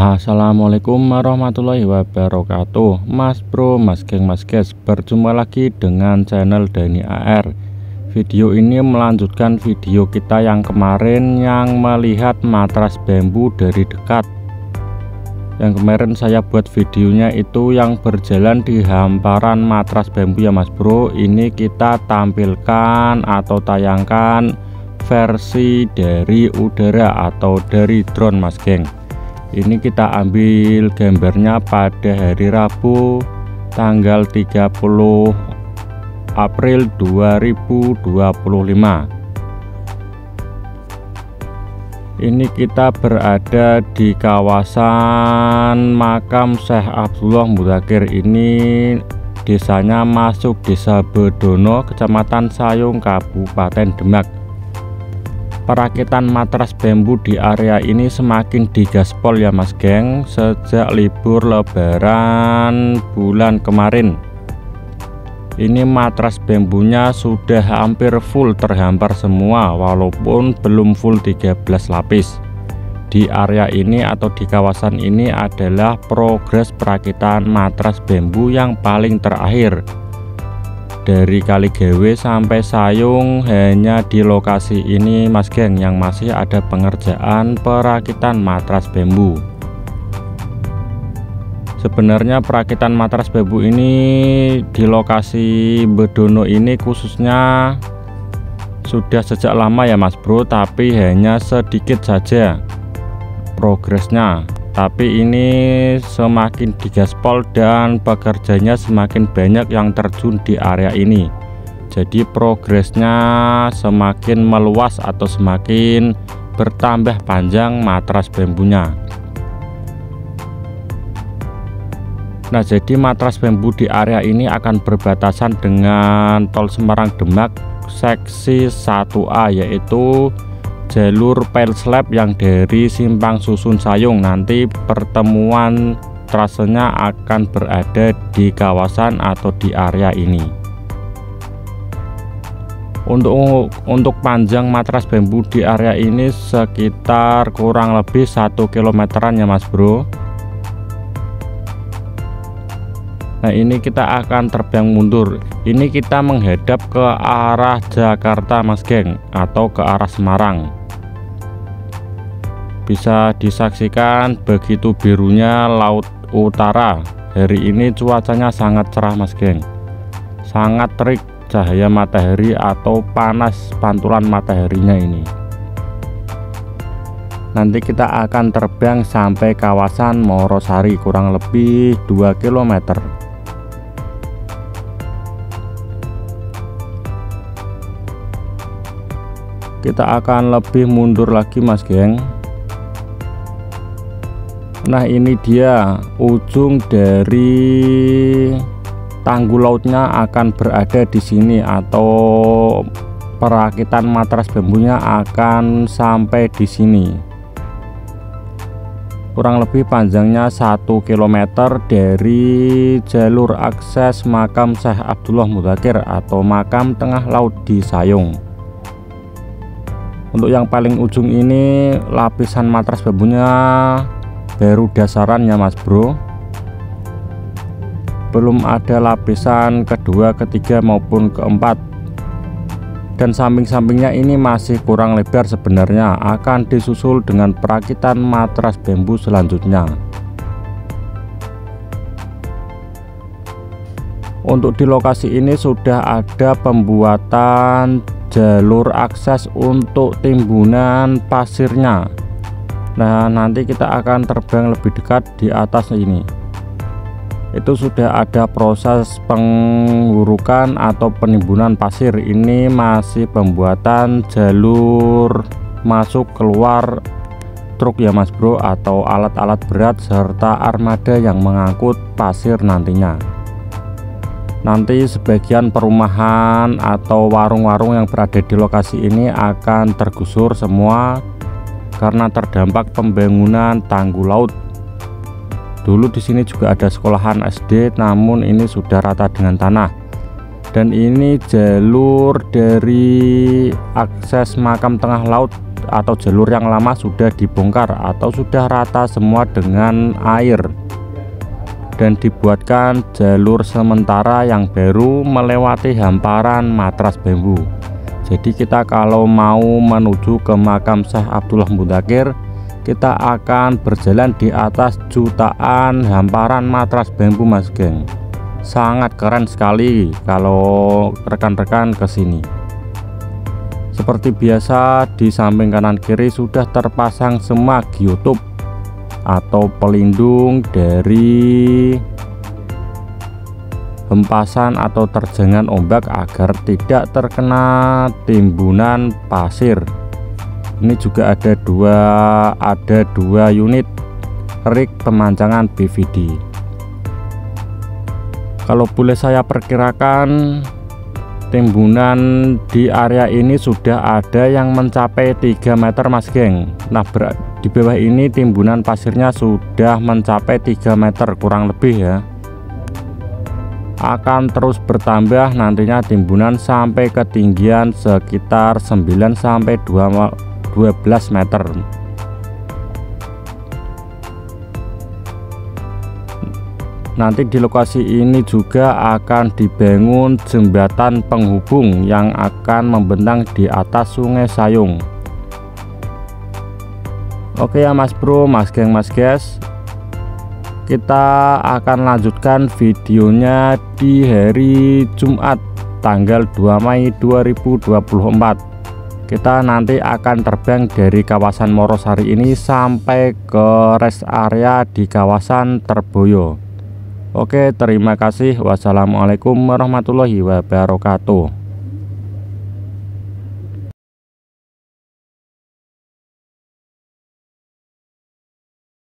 Assalamualaikum warahmatullahi wabarakatuh. Mas bro, mas geng, mas guys, berjumpa lagi dengan channel Dani AR. Video ini melanjutkan video kita yang kemarin yang melihat matras bambu dari dekat. Yang kemarin saya buat videonya itu yang berjalan di hamparan matras bambu ya mas bro. Ini kita tampilkan atau tayangkan versi dari udara atau dari drone mas geng. Ini kita ambil gambarnya pada hari Rabu tanggal 30 April 2025. Ini kita berada di kawasan makam Syekh Abdullah Mudzakkir. Ini desanya masuk Desa Bedono, Kecamatan Sayung, Kabupaten Demak. Perakitan matras bambu di area ini semakin digaspol ya mas geng sejak libur lebaran bulan kemarin. Ini matras bambunya sudah hampir full terhampar semua, walaupun belum full 13 lapis. Di area ini atau di kawasan ini adalah progres perakitan matras bambu yang paling terakhir. Dari Kaligawe sampai Sayung, hanya di lokasi ini mas geng yang masih ada pengerjaan perakitan matras bambu. Sebenarnya perakitan matras bambu ini di lokasi Bedono ini khususnya sudah sejak lama ya mas bro, tapi hanya sedikit saja progresnya. Tapi ini semakin digaspol dan pekerjanya semakin banyak yang terjun di area ini. Jadi progresnya semakin meluas atau semakin bertambah panjang matras bambunya. Nah, jadi matras bambu di area ini akan berbatasan dengan Tol Semarang Demak seksi 1A, yaitu jalur pile slab yang dari Simpang Susun Sayung. Nanti pertemuan trasenya akan berada di kawasan atau di area ini. Untuk panjang matras bambu di area ini sekitar kurang lebih 1 kilometeran ya mas bro. Nah, ini kita akan terbang mundur. Ini kita menghadap ke arah Jakarta mas geng, atau ke arah Semarang. Bisa disaksikan begitu birunya laut utara. Hari ini cuacanya sangat cerah mas geng, sangat terik cahaya matahari atau panas pantulan mataharinya ini. Nanti kita akan terbang sampai kawasan Morosari, kurang lebih 2 km. Kita akan lebih mundur lagi mas geng. Nah, ini dia ujung dari tanggul lautnya akan berada di sini, atau perakitan matras bambunya akan sampai di sini. Kurang lebih panjangnya 1 km dari jalur akses makam Syekh Abdullah Mudzakkir atau makam tengah laut di Sayung. Untuk yang paling ujung ini lapisan matras bambunya baru dasarannya mas bro, belum ada lapisan kedua, ketiga maupun keempat. Dan samping-sampingnya ini masih kurang lebar sebenarnya, akan disusul dengan perakitan matras bambu selanjutnya. Untuk di lokasi ini sudah ada pembuatan jalur akses untuk timbunan pasirnya. Nah, nanti kita akan terbang lebih dekat di atas ini. Itu sudah ada proses penghurukan atau penimbunan pasir. Ini masih pembuatan jalur masuk keluar truk ya mas bro, atau alat-alat berat serta armada yang mengangkut pasir nantinya. Nanti sebagian perumahan atau warung-warung yang berada di lokasi ini akan tergusur semua karena terdampak pembangunan tanggul laut. Dulu di sini juga ada sekolahan SD, namun ini sudah rata dengan tanah. Dan ini jalur dari akses makam tengah laut atau jalur yang lama sudah dibongkar atau sudah rata semua dengan air dan dibuatkan jalur sementara yang baru melewati hamparan matras bambu. Jadi kita kalau mau menuju ke makam Syekh Abdullah Mudzakkir, kita akan berjalan di atas jutaan hamparan matras bambu Mas geng. Sangat keren sekali kalau rekan-rekan kesini. Seperti biasa di samping kanan kiri sudah terpasang semua geotube atau pelindung dari hempasan atau terjangan ombak agar tidak terkena timbunan pasir. Ini juga ada dua unit rig pemancangan BVD. Kalau boleh saya perkirakan, timbunan di area ini sudah ada yang mencapai 3 meter Mas geng. Nah di bawah ini timbunan pasirnya sudah mencapai 3 meter kurang lebih ya. Akan terus bertambah nantinya timbunan sampai ketinggian sekitar 9 sampai 12 meter. Nanti di lokasi ini juga akan dibangun jembatan penghubung yang akan membentang di atas Sungai Sayung. Oke ya Mas Bro, Mas geng, Mas guys, kita akan lanjutkan videonya di hari Jumat tanggal 2 Mei 2024. Kita nanti akan terbang dari kawasan Morosari ini sampai ke rest area di kawasan Terboyo. Oke, terima kasih. Wassalamualaikum warahmatullahi wabarakatuh.